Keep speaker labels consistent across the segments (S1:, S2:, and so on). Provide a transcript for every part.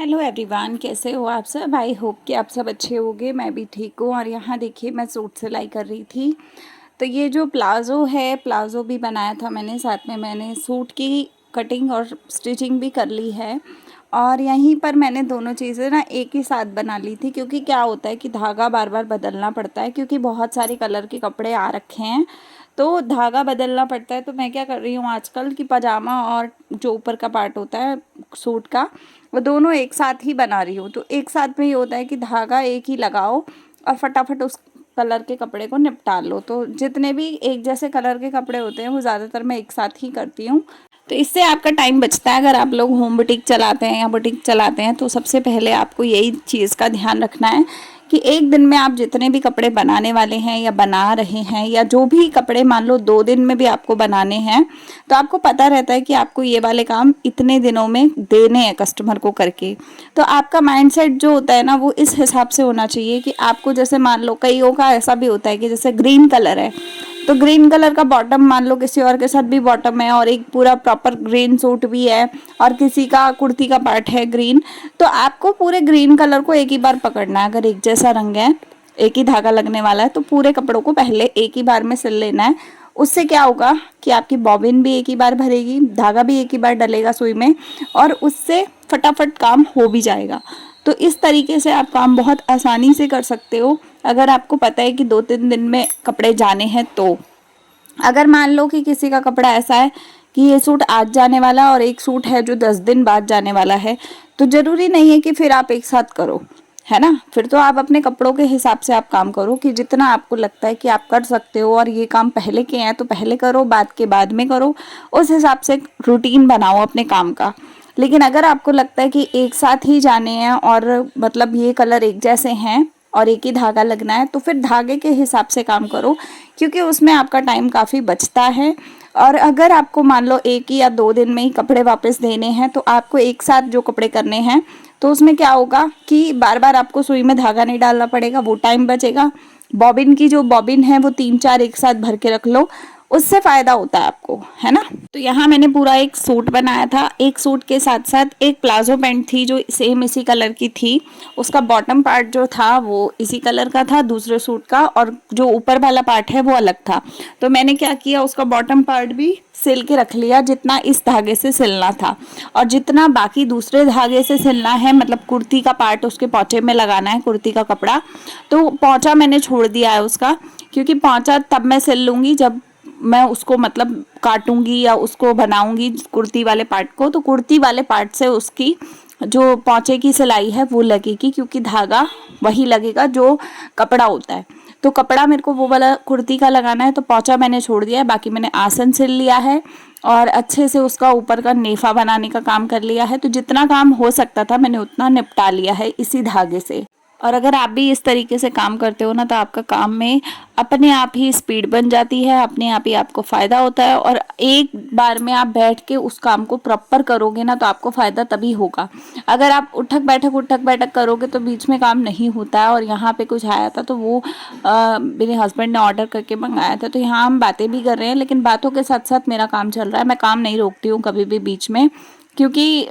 S1: Hello everyone, कैसे हो आप सब। आई होप कि आप सब अच्छे होंगे। मैं भी ठीक हूँ। और यहाँ देखिए, मैं सूट सिलाई कर रही थी। तो ये जो प्लाज़ो है, प्लाज़ो भी बनाया था मैंने, साथ में मैंने सूट की कटिंग और स्टिचिंग भी कर ली है। और यहीं पर मैंने दोनों चीज़ें ना एक ही साथ बना ली थी, क्योंकि क्या होता है कि धागा बार बार बदलना पड़ता है, क्योंकि बहुत सारे कलर के कपड़े आ रखे हैं तो धागा बदलना पड़ता है। तो मैं क्या कर रही हूँ आजकल कि पजामा और जो ऊपर का पार्ट होता है सूट का, वो दोनों एक साथ ही बना रही हूँ। तो एक साथ में ये होता है कि धागा एक ही लगाओ और फटाफट उस कलर के कपड़े को निपटा लो। तो जितने भी एक जैसे कलर के कपड़े होते हैं वो ज़्यादातर मैं एक साथ ही करती हूँ। तो इससे आपका टाइम बचता है। अगर आप लोग होम बुटीक चलाते हैं या बुटीक चलाते हैं तो सबसे पहले आपको यही चीज़ का ध्यान रखना है कि एक दिन में आप जितने भी कपड़े बनाने वाले हैं या बना रहे हैं, या जो भी कपड़े मान लो 2 दिन में भी आपको बनाने हैं, तो आपको पता रहता है कि आपको ये वाले काम इतने दिनों में देने हैं कस्टमर को करके। तो आपका माइंडसेट जो होता है ना, वो इस हिसाब से होना चाहिए कि आपको, जैसे मान लो कईयों का ऐसा भी होता है कि जैसे ग्रीन कलर है तो ग्रीन कलर का बॉटम मान लो किसी और के साथ भी बॉटम है और एक पूरा प्रॉपर ग्रीन सूट भी है, और किसी का कुर्ती का पार्ट है ग्रीन, तो आपको पूरे ग्रीन कलर को एक ही बार पकड़ना है। अगर एक जैसा रंग है, एक ही धागा लगने वाला है, तो पूरे कपड़ों को पहले एक ही बार में सिल लेना है। उससे क्या होगा कि आपकी बॉबिन भी एक ही बार भरेगी, धागा भी एक ही बार डलेगा सुई में, और उससे फटाफट काम हो भी जाएगा। तो इस तरीके से आप काम बहुत आसानी से कर सकते हो, अगर आपको पता है कि 2-3 दिन में कपड़े जाने हैं। तो अगर मान लो कि किसी का कपड़ा ऐसा है कि ये सूट आज जाने वाला और एक सूट है जो 10 दिन बाद जाने वाला है, तो ज़रूरी नहीं है कि फिर आप एक साथ करो, है ना। फिर तो आप अपने कपड़ों के हिसाब से आप काम करो कि जितना आपको लगता है कि आप कर सकते हो, और ये काम पहले के हैं तो पहले करो, बाद के बाद में करो। उस हिसाब से रूटीन बनाओ अपने काम का। लेकिन अगर आपको लगता है कि एक साथ ही जाने हैं और मतलब ये कलर एक जैसे हैं और एक ही धागा लगना है, तो फिर धागे के हिसाब से काम करो, क्योंकि उसमें आपका टाइम काफ़ी बचता है। और अगर आपको मान लो 1 या 2 दिन में ही कपड़े वापस देने हैं, तो आपको एक साथ जो कपड़े करने हैं, तो उसमें क्या होगा कि बार बार आपको सुई में धागा नहीं डालना पड़ेगा, वो टाइम बचेगा। बॉबिन की जो बॉबिन है वो 3-4 एक साथ भर के रख लो, उससे फ़ायदा होता है आपको, है ना। तो यहाँ मैंने पूरा एक सूट बनाया था। एक सूट के साथ साथ एक प्लाजो पैंट थी जो सेम इसी कलर की थी। उसका बॉटम पार्ट जो था वो इसी कलर का था दूसरे सूट का, और जो ऊपर वाला पार्ट है वो अलग था। तो मैंने क्या किया, उसका बॉटम पार्ट भी सिल के रख लिया जितना इस धागे से सिलना था, और जितना बाकी दूसरे धागे से सिलना है, मतलब कुर्ती का पार्ट उसके पोंचे में लगाना है, कुर्ती का कपड़ा, तो पोंचा मैंने छोड़ दिया है उसका, क्योंकि पोंचा तब मैं सिल लूँगी जब मैं उसको मतलब काटूंगी या उसको बनाऊंगी कुर्ती वाले पार्ट को। तो कुर्ती वाले पार्ट से उसकी जो पोंचे की सिलाई है वो लगेगी, क्योंकि धागा वही लगेगा जो कपड़ा होता है। तो कपड़ा मेरे को वो वाला कुर्ती का लगाना है, तो पोंचा मैंने छोड़ दिया है। बाकी मैंने आसन सिल लिया है और अच्छे से उसका ऊपर का नेफा बनाने का काम कर लिया है। तो जितना काम हो सकता था मैंने उतना निपटा लिया है इसी धागे से। और अगर आप भी इस तरीके से काम करते हो ना, तो आपका काम में अपने आप ही स्पीड बन जाती है, अपने आप ही आपको फ़ायदा होता है। और एक बार में आप बैठ के उस काम को प्रॉपर करोगे ना, तो आपको फ़ायदा तभी होगा। अगर आप उठक बैठक करोगे तो बीच में काम नहीं होता है। और यहाँ पे कुछ आया था तो वो मेरे हस्बैंड ने ऑर्डर करके मंगाया था, तो यहाँ हम बातें भी कर रहे हैं, लेकिन बातों के साथ साथ मेरा काम चल रहा है। मैं काम नहीं रोकती हूँ कभी भी बीच में, क्योंकि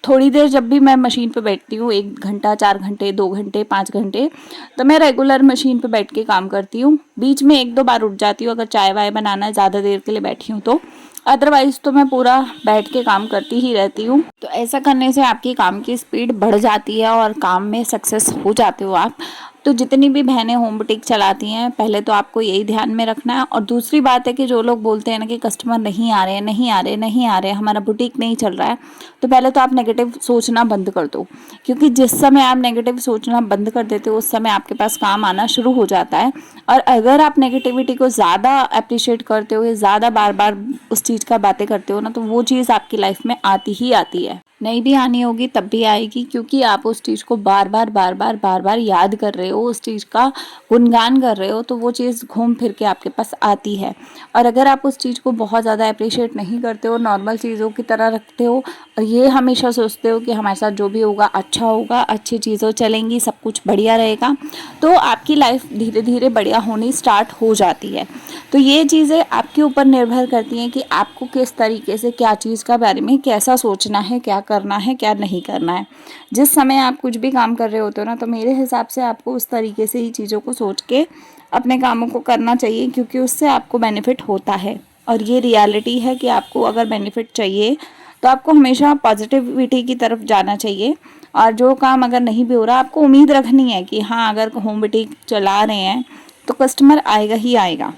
S1: थोड़ी देर जब भी मैं मशीन पे बैठती हूँ, 1 घंटा, 4 घंटे, 2 घंटे, 5 घंटे, तो मैं रेगुलर मशीन पे बैठ के काम करती हूँ। बीच में 1-2 बार उठ जाती हूँ अगर चाय वाय बनाना है, ज़्यादा देर के लिए बैठी हूँ तो। अदरवाइज़ तो मैं पूरा बैठ के काम करती ही रहती हूँ। तो ऐसा करने से आपकी काम की स्पीड बढ़ जाती है और काम में सक्सेस हो जाते हो आप। तो जितनी भी बहनें होम बुटीक चलाती हैं, पहले तो आपको यही ध्यान में रखना है। और दूसरी बात है कि जो लोग बोलते हैं ना कि कस्टमर नहीं आ रहे हैं, नहीं आ रहे, नहीं आ रहे, हमारा बुटीक नहीं चल रहा है, तो पहले तो आप नेगेटिव सोचना बंद कर दो। क्योंकि जिस समय आप नेगेटिव सोचना बंद कर देते हो, उस समय आपके पास काम आना शुरू हो जाता है। और अगर आप नेगेटिविटी को ज़्यादा अप्रिशिएट करते हो, ज़्यादा बार बार उस चीज़ का बातें करते हो ना, तो वो चीज़ आपकी लाइफ में आती ही आती है। नहीं भी आनी होगी तब भी आएगी, क्योंकि आप उस चीज़ को बार बार याद कर रहे हो, उस चीज़ का गुणगान कर रहे हो, तो वो चीज़ घूम फिर के आपके पास आती है। और अगर आप उस चीज़ को बहुत ज़्यादा अप्रिशिएट नहीं करते हो, नॉर्मल चीज़ों की तरह रखते हो, और ये हमेशा सोचते हो कि हमारे साथ जो भी होगा अच्छा होगा, अच्छी चीज़ें चलेंगी, सब कुछ बढ़िया रहेगा, तो आपकी लाइफ धीरे धीरे बढ़िया होनी स्टार्ट हो जाती है। तो ये चीज़ें आपके ऊपर निर्भर करती हैं कि आपको किस तरीके से क्या चीज़ का बारे में कैसा सोचना है, क्या करना है क्या नहीं करना है। जिस समय आप कुछ भी काम कर रहे होते हो ना, तो मेरे हिसाब से आपको उस तरीके से ही चीज़ों को सोच के अपने कामों को करना चाहिए, क्योंकि उससे आपको बेनिफिट होता है। और ये रियलिटी है कि आपको अगर बेनिफिट चाहिए तो आपको हमेशा पॉजिटिविटी की तरफ जाना चाहिए। और जो काम अगर नहीं भी हो रहा, आपको उम्मीद रखनी है कि हाँ, अगर होम बुटीक चला रहे हैं तो कस्टमर आएगा ही आएगा।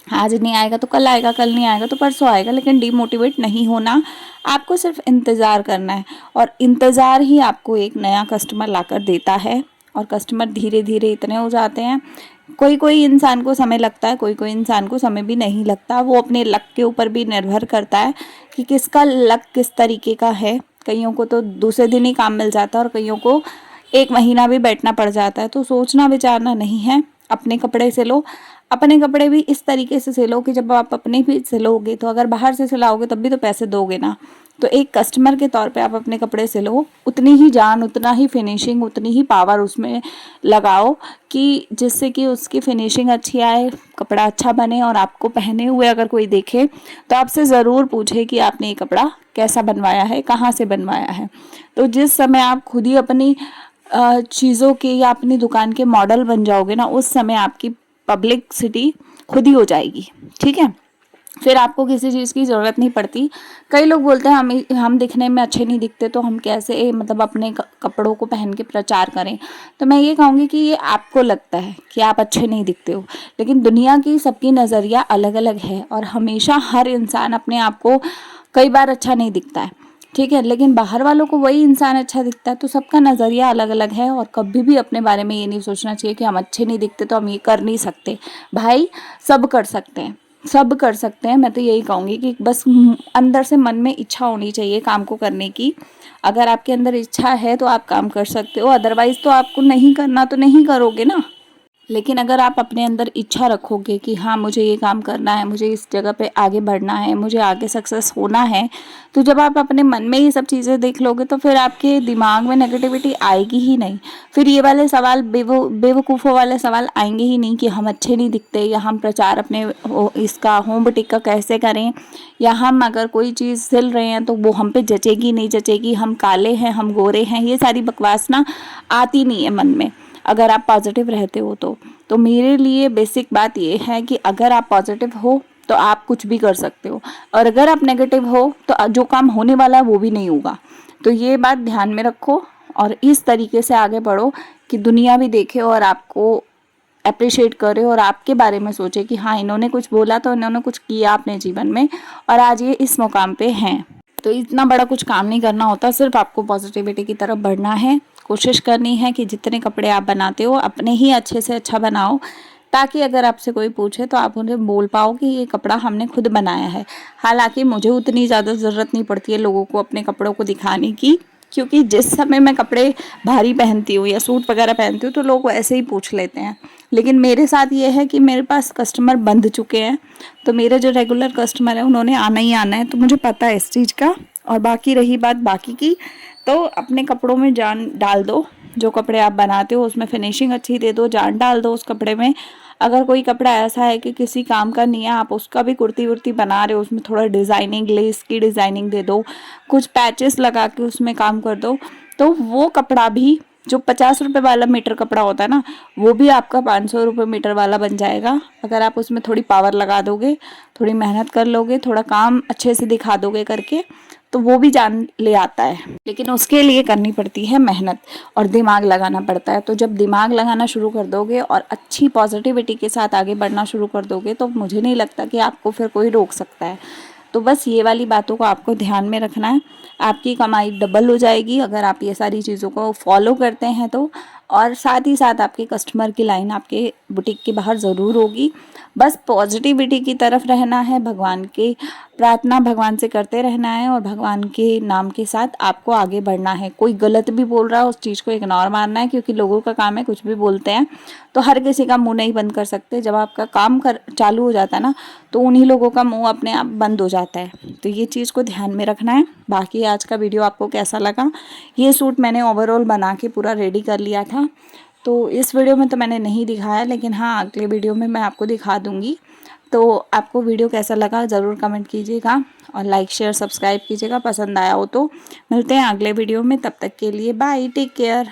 S1: आज नहीं आएगा तो कल आएगा, कल नहीं आएगा तो परसों आएगा, लेकिन डीमोटिवेट नहीं होना। आपको सिर्फ इंतज़ार करना है, और इंतज़ार ही आपको एक नया कस्टमर लाकर देता है। और कस्टमर धीरे धीरे इतने हो जाते हैं, कोई कोई इंसान को समय लगता है, कोई कोई इंसान को समय भी नहीं लगता। वो अपने लक के ऊपर भी निर्भर करता है कि किसका लक किस तरीके का है। कईयों को तो दूसरे दिन ही काम मिल जाता है और कईयों को 1 महीना भी बैठना पड़ जाता है। तो सोचना विचारना नहीं है, अपने कपड़े सिलो। अपने कपड़े भी इस तरीके से सिलो कि जब आप अपने भी सिलोगे, तो अगर बाहर से सिलाओगे तब भी तो पैसे दोगे ना। तो एक कस्टमर के तौर पे आप अपने कपड़े सिलो, उतनी ही जान, उतना ही फिनिशिंग, उतनी ही पावर उसमें लगाओ कि जिससे कि उसकी फिनिशिंग अच्छी आए, कपड़ा अच्छा बने, और आपको पहने हुए अगर कोई देखे तो आपसे ज़रूर पूछे कि आपने ये कपड़ा कैसा बनवाया है, कहाँ से बनवाया है। तो जिस समय आप खुद ही अपनी चीज़ों के या अपनी दुकान के मॉडल बन जाओगे ना, उस समय आपकी पब्लिसिटी खुद ही हो जाएगी। ठीक है, फिर आपको किसी चीज़ की ज़रूरत नहीं पड़ती। कई लोग बोलते हैं हम दिखने में अच्छे नहीं दिखते, तो हम कैसे मतलब अपने कपड़ों को पहन के प्रचार करें। तो मैं ये कहूँगी कि ये आपको लगता है कि आप अच्छे नहीं दिखते हो, लेकिन दुनिया की सबकी नज़रिया अलग अलग है, और हमेशा हर इंसान अपने आप को कई बार अच्छा नहीं दिखता है। ठीक है, लेकिन बाहर वालों को वही इंसान अच्छा दिखता है। तो सबका नज़रिया अलग अलग है, और कभी भी अपने बारे में ये नहीं सोचना चाहिए कि हम अच्छे नहीं दिखते तो हम ये कर नहीं सकते। भाई, सब कर सकते हैं, सब कर सकते हैं। मैं तो यही कहूँगी कि बस अंदर से मन में इच्छा होनी चाहिए काम को करने की। अगर आपके अंदर इच्छा है तो आप काम कर सकते हो, अदरवाइज़ तो आपको नहीं करना तो नहीं करोगे ना। लेकिन अगर आप अपने अंदर इच्छा रखोगे कि हाँ, मुझे ये काम करना है, मुझे इस जगह पे आगे बढ़ना है, मुझे आगे सक्सेस होना है, तो जब आप अपने मन में ये सब चीज़ें देख लोगे तो फिर आपके दिमाग में नेगेटिविटी आएगी ही नहीं। फिर ये वाले सवाल, बेवकूफ़ों वाले सवाल आएंगे ही नहीं कि हम अच्छे नहीं दिखते, या हम प्रचार अपने इसका होम बुटीक का कैसे करें, या हम अगर कोई चीज़ सिल रहे हैं तो वो हम पे जचेगी नहीं जचेगी, हम काले हैं, हम गोरे हैं। ये सारी बकवास ना आती नहीं है मन में, अगर आप पॉजिटिव रहते हो तो मेरे लिए बेसिक बात ये है कि अगर आप पॉजिटिव हो तो आप कुछ भी कर सकते हो, और अगर आप नेगेटिव हो तो जो काम होने वाला है वो भी नहीं होगा। तो ये बात ध्यान में रखो, और इस तरीके से आगे बढ़ो कि दुनिया भी देखे और आपको अप्रिशिएट करे, और आपके बारे में सोचे कि हाँ, इन्होंने कुछ बोला तो इन्होंने कुछ किया अपने जीवन में, और आज ये इस मुकाम पे हैं। तो इतना बड़ा कुछ काम नहीं करना होता, सिर्फ आपको पॉजिटिविटी की तरफ बढ़ना है। कोशिश करनी है कि जितने कपड़े आप बनाते हो अपने ही अच्छे से अच्छा बनाओ, ताकि अगर आपसे कोई पूछे तो आप उन्हें बोल पाओ कि ये कपड़ा हमने खुद बनाया है। हालांकि मुझे उतनी ज़्यादा ज़रूरत नहीं पड़ती है लोगों को अपने कपड़ों को दिखाने की, क्योंकि जिस समय मैं कपड़े भारी पहनती हूँ या सूट वगैरह पहनती हूँ तो लोग ऐसे ही पूछ लेते हैं। लेकिन मेरे साथ ये है कि मेरे पास कस्टमर बंध चुके हैं, तो मेरे जो रेगुलर कस्टमर हैं उन्होंने आना ही आना है, तो मुझे पता है इस चीज़ का। और बाकी रही बात बाकी की, तो अपने कपड़ों में जान डाल दो। जो कपड़े आप बनाते हो उसमें फिनिशिंग अच्छी दे दो, जान डाल दो उस कपड़े में। अगर कोई कपड़ा ऐसा है कि किसी काम का नहीं है, आप उसका भी कुर्ती वुर्ती बना रहे हो, उसमें थोड़ा डिज़ाइनिंग, लेस की डिज़ाइनिंग दे दो, कुछ पैचेस लगा के उसमें काम कर दो, तो वो कपड़ा भी जो 50 रुपये वाला मीटर कपड़ा होता है ना, वो भी आपका 500 रुपये मीटर वाला बन जाएगा। अगर आप उसमें थोड़ी पावर लगा दोगे, थोड़ी मेहनत कर लोगे, थोड़ा काम अच्छे से दिखा दोगे करके, तो वो भी जान ले आता है। लेकिन उसके लिए करनी पड़ती है मेहनत, और दिमाग लगाना पड़ता है। तो जब दिमाग लगाना शुरू कर दोगे और अच्छी पॉजिटिविटी के साथ आगे बढ़ना शुरू कर दोगे, तो मुझे नहीं लगता कि आपको फिर कोई रोक सकता है। तो बस ये वाली बातों को आपको ध्यान में रखना है। आपकी कमाई डबल हो जाएगी अगर आप ये सारी चीज़ों को फॉलो करते हैं तो, और साथ ही साथ आपके कस्टमर की लाइन आपके बुटीक के बाहर ज़रूर होगी। बस पॉजिटिविटी की तरफ रहना है, भगवान की प्रार्थना भगवान से करते रहना है, और भगवान के नाम के साथ आपको आगे बढ़ना है। कोई गलत भी बोल रहा है उस चीज़ को इग्नोर मारना है, क्योंकि लोगों का काम है कुछ भी बोलते हैं, तो हर किसी का मुंह नहीं बंद कर सकते। जब आपका काम चालू हो जाता है ना, तो उन्हीं लोगों का मुंह अपने आप बंद हो जाता है। तो ये चीज़ को ध्यान में रखना है। बाकी आज का वीडियो आपको कैसा लगा? ये सूट मैंने ओवरऑल बना के पूरा रेडी कर लिया था, तो इस वीडियो में तो मैंने नहीं दिखाया, लेकिन हाँ, अगले वीडियो में मैं आपको दिखा दूँगी। तो आपको वीडियो कैसा लगा ज़रूर कमेंट कीजिएगा और लाइक शेयर सब्सक्राइब कीजिएगा, पसंद आया हो तो। मिलते हैं अगले वीडियो में, तब तक के लिए बाय, टेक केयर।